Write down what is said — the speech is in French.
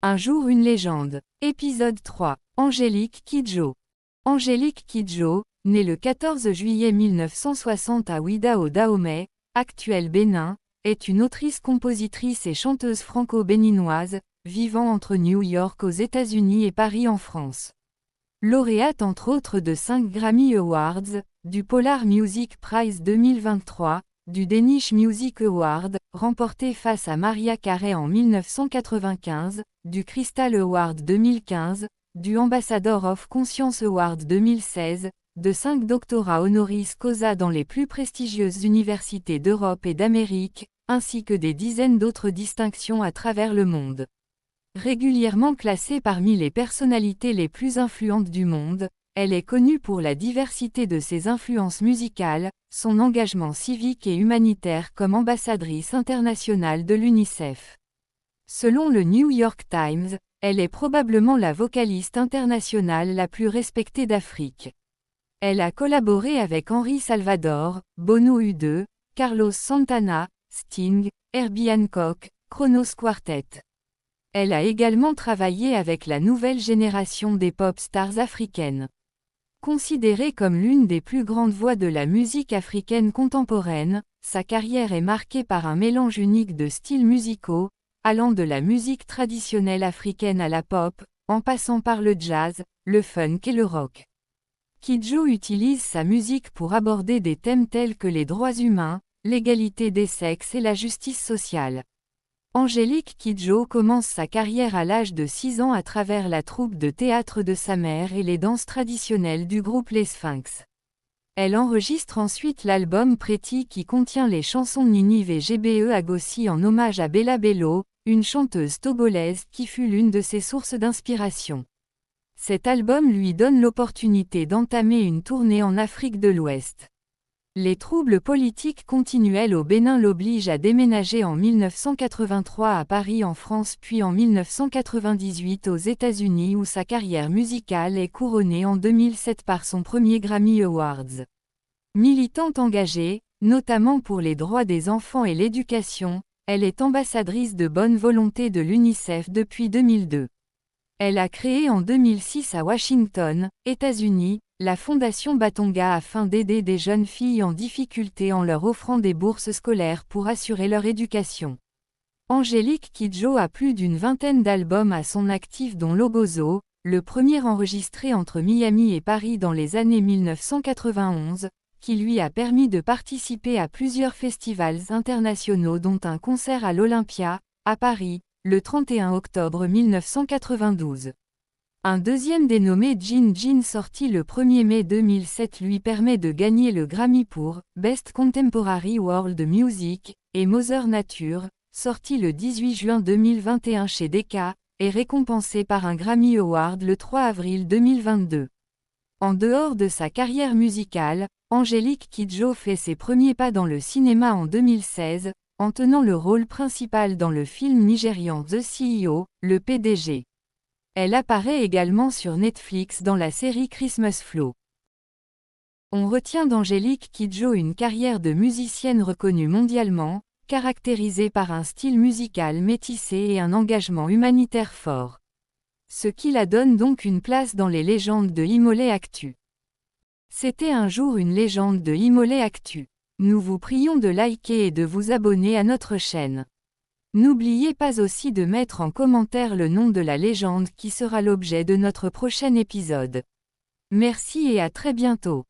Un jour une légende. Épisode 3. Angélique Kidjo. Angélique Kidjo, née le 14 juillet 1960 à Ouidah au Dahomey, actuel Bénin, est une autrice-compositrice et chanteuse franco-béninoise, vivant entre New York aux États-Unis et Paris en France. Lauréate entre autres de 5 Grammy Awards, du Polar Music Prize 2023, du Danish Music Award, remporté face à Mariah Carey en 1995, du Crystal Award 2015, du Ambassador of Conscience Award 2016, de 5 doctorats honoris causa dans les plus prestigieuses universités d'Europe et d'Amérique, ainsi que des dizaines d'autres distinctions à travers le monde. Régulièrement classée parmi les personnalités les plus influentes du monde, elle est connue pour la diversité de ses influences musicales, son engagement civique et humanitaire comme ambassadrice internationale de l'UNICEF. Selon le New York Times, elle est probablement la vocaliste internationale la plus respectée d'Afrique. Elle a collaboré avec Henry Salvador, Bono U2, Carlos Santana, Sting, Herbie Hancock, Kronos Quartet. Elle a également travaillé avec la nouvelle génération des pop stars africaines. Considérée comme l'une des plus grandes voix de la musique africaine contemporaine, sa carrière est marquée par un mélange unique de styles musicaux, allant de la musique traditionnelle africaine à la pop, en passant par le jazz, le funk et le rock. Kidjo utilise sa musique pour aborder des thèmes tels que les droits humains, l'égalité des sexes et la justice sociale. Angélique Kidjo commence sa carrière à l'âge de 6 ans à travers la troupe de théâtre de sa mère et les danses traditionnelles du groupe Les Sphinx. Elle enregistre ensuite l'album Pretty qui contient les chansons Ninive et GBE Agossi en hommage à Bella Bello, une chanteuse togolaise qui fut l'une de ses sources d'inspiration. Cet album lui donne l'opportunité d'entamer une tournée en Afrique de l'Ouest. Les troubles politiques continuels au Bénin l'obligent à déménager en 1983 à Paris en France puis en 1998 aux États-Unis où sa carrière musicale est couronnée en 2007 par son premier Grammy Awards. Militante engagée, notamment pour les droits des enfants et l'éducation, elle est ambassadrice de bonne volonté de l'UNICEF depuis 2002. Elle a créé en 2006 à Washington, États-Unis, la Fondation Batonga afin d'aider des jeunes filles en difficulté en leur offrant des bourses scolaires pour assurer leur éducation. Angélique Kidjo a plus d'une vingtaine d'albums à son actif dont Logozo, le premier enregistré entre Miami et Paris dans les années 1991, qui lui a permis de participer à plusieurs festivals internationaux dont un concert à l'Olympia, à Paris, le 31 octobre 1992. Un deuxième dénommé Gin Gin sorti le 1er mai 2007 lui permet de gagner le Grammy pour Best Contemporary World Music, et Mother Nature, sorti le 18 juin 2021 chez Decca, est récompensé par un Grammy Award le 3 avril 2022. En dehors de sa carrière musicale, Angélique Kidjo fait ses premiers pas dans le cinéma en 2016, en tenant le rôle principal dans le film nigérian The CEO, le PDG. Elle apparaît également sur Netflix dans la série Christmas Flow. On retient d'Angélique Kidjo une carrière de musicienne reconnue mondialement, caractérisée par un style musical métissé et un engagement humanitaire fort. Ce qui la donne donc une place dans les légendes de Imolé Actu. C'était un jour une légende de Imolé Actu. Nous vous prions de liker et de vous abonner à notre chaîne. N'oubliez pas aussi de mettre en commentaire le nom de la légende qui sera l'objet de notre prochain épisode. Merci et à très bientôt.